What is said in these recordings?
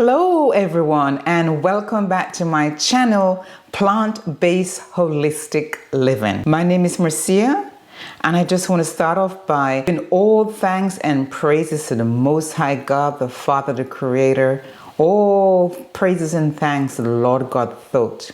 Hello everyone, and welcome back to my channel, Plant-Based Holistic Living. My name is Marcia, and I just want to start off by giving all thanks and praises to the Most High God, the Father, the Creator. All praises and thanks to the Lord God Thoth.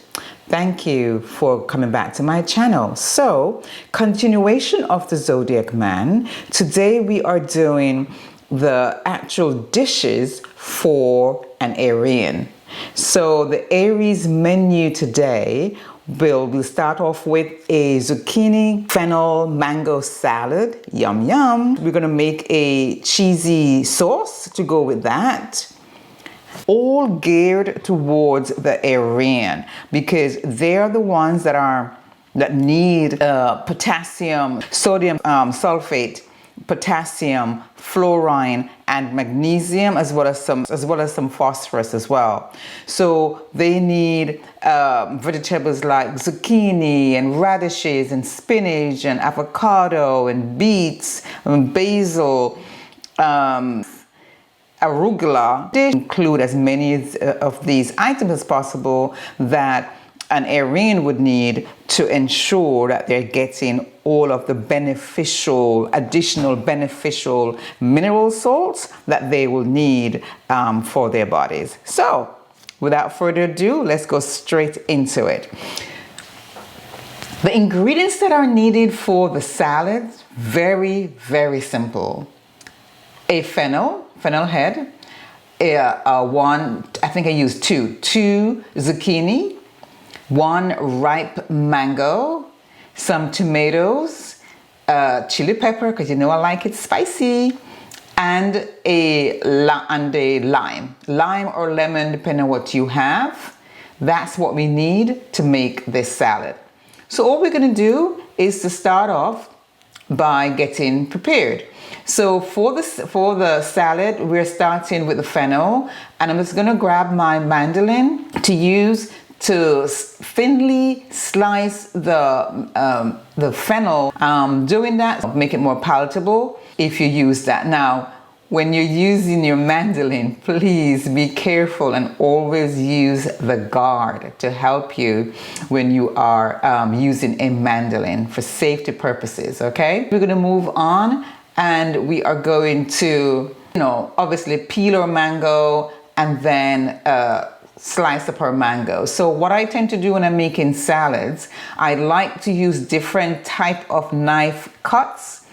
Thank you for coming back to my channel. So, continuation of the Zodiac Man. Today we are doing the actual dishes for an Aryan. So the Aries menu today we'll start off with a zucchini, fennel, mango salad. Yum yum. We're gonna make a cheesy sauce to go with that. All geared towards the Aryan because they're the ones that need potassium, sodium sulfate, potassium, fluorine, and magnesium, as well as some phosphorus as well. So they need vegetables like zucchini and radishes and spinach and avocado and beets and basil, arugula. They include as many of these items as possible that an Aryan would need to ensure that they're getting all of the additional beneficial mineral salts that they will need for their bodies. So, without further ado, let's go straight into it. The ingredients that are needed for the salad, very, very simple. A fennel head, I think I used two zucchini, one ripe mango, some tomatoes, chili pepper, because you know I like it spicy, and a lime or lemon, depending on what you have. That's what we need to make this salad. So all we're going to do is to start off by getting prepared. So for the salad, we're starting with the fennel, and I'm just going to grab my mandolin to use to thinly slice the fennel. Doing that make it more palatable if you use that. Now, when you're using your mandolin, please be careful and always use the guard to help you when you are using a mandolin for safety purposes. Okay, we're going to move on, and we are going to, obviously peel our mango and then slice up our mango. So what I tend to do when I'm making salads, I like to use different type of knife cuts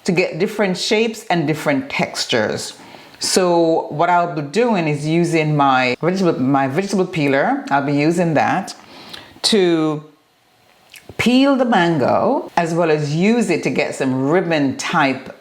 to get different shapes and different textures. So what I'll be doing is using my vegetable peeler. I'll be using that to peel the mango, as well as use it to get some ribbon type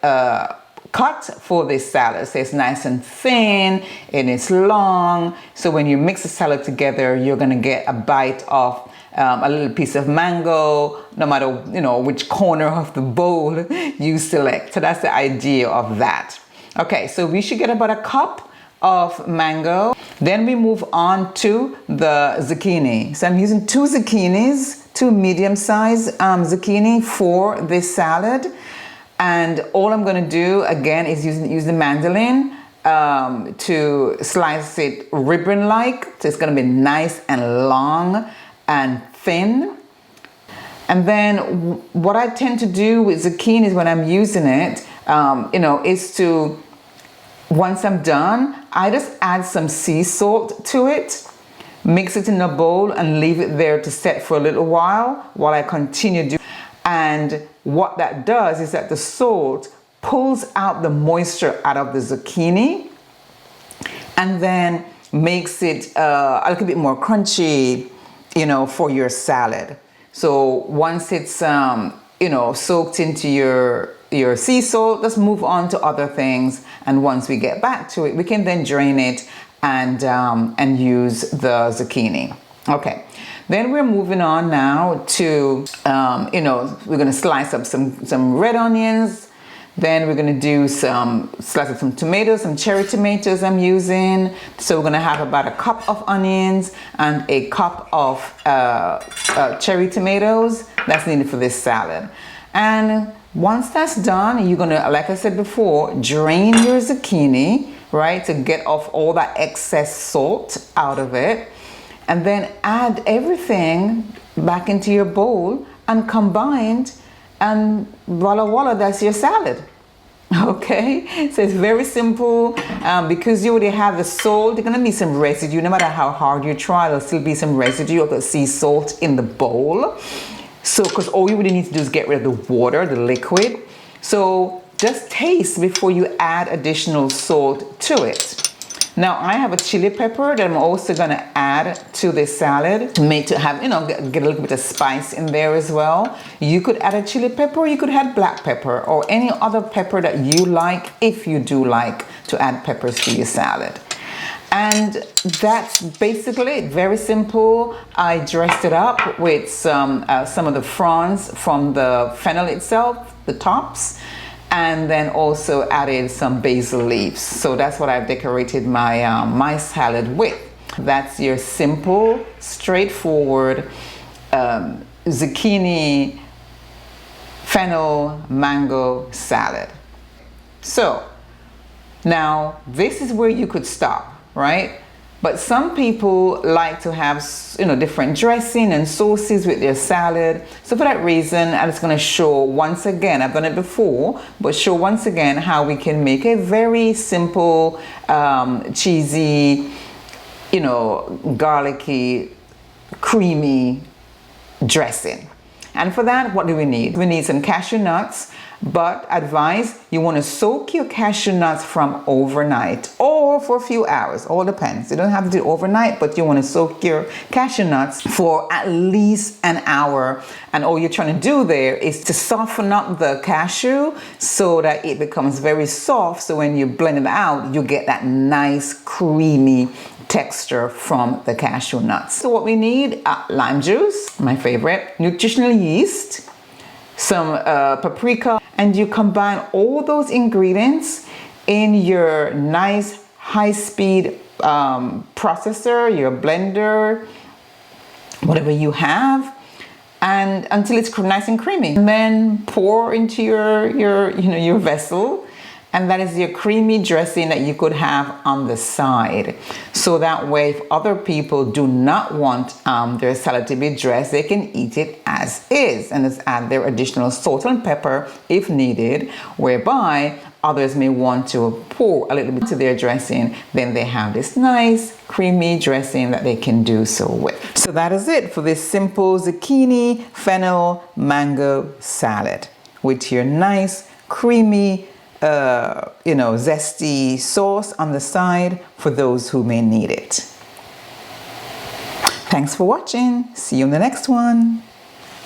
cut for this salad. So it's nice and thin and it's long. So when you mix the salad together, you're gonna get a bite of a little piece of mango, no matter which corner of the bowl you select. So that's the idea of that. Okay, so we should get about a cup of mango. Then we move on to the zucchini. So I'm using two zucchinis, two medium-sized zucchini for this salad. And all I'm going to do again is use the mandolin to slice it ribbon-like. So it's going to be nice and long and thin. And then what I tend to do with zucchini is when I'm using it, is to, once I'm done, I just add some sea salt to it, mix it in a bowl and leave it there to set for a little while I continue doing. And what that does is that the salt pulls out the moisture out of the zucchini and then makes it a little bit more crunchy, for your salad. So once it's soaked into your sea salt, let's move on to other things. And once we get back to it, we can then drain it and use the zucchini. Okay. Then we're moving on now to, we're going to slice up some red onions. Then we're going to do slice up some tomatoes, some cherry tomatoes I'm using. So we're going to have about a cup of onions and a cup of cherry tomatoes that's needed for this salad. And once that's done, you're going to, like I said before, drain your zucchini right? To get off all that excess salt out of it. And then add everything back into your bowl and combined, and voila voila, that's your salad. Okay, so it's very simple. Because you already have the salt, there's gonna be some residue. No matter how hard you try, there'll still be some residue of the sea salt in the bowl. So, because all you really need to do is get rid of the water, the liquid. So just taste before you add additional salt to it. Now I have a chili pepper that I'm also gonna add to this salad to have, get a little bit of spice in there as well. You could add a chili pepper, or you could add black pepper, or any other pepper that you like, if you do like to add peppers to your salad. And that's basically it. Very simple. I dressed it up with some of the fronds from the fennel itself, the tops, and then also added some basil leaves. So that's what I've decorated my my salad with. That's your simple, straightforward zucchini, fennel, mango salad. So now this is where you could stop, right? But some people like to have, different dressing and sauces with their salad. So for that reason, I'm just going to show once again, I've done it before, but show once again how we can make a very simple, cheesy, garlicky, creamy dressing. And for that, what do we need? We need some cashew nuts, but advise you want to soak your cashew nuts from overnight or for a few hours, all depends. You don't have to do overnight, but you want to soak your cashew nuts for at least an hour. And all you're trying to do there is to soften up the cashew so that it becomes very soft. So when you blend it out, you get that nice creamy texture from the cashew nuts. So what we need, lime juice, my favorite, nutritional yeast, some paprika, and you combine all those ingredients in your nice high-speed processor, your blender, whatever you have, and until it's nice and creamy. And then pour into your vessel, and that is your creamy dressing that you could have on the side. So that way, if other people do not want their salad to be dressed, they can eat it as is and just add their additional salt and pepper if needed, whereby others may want to pour a little bit to their dressing. Then they have this nice creamy dressing that they can do so with. So that is it for this simple zucchini, fennel, mango salad with your nice creamy zesty sauce on the side for those who may need it. Thanks for watching. See you in the next one.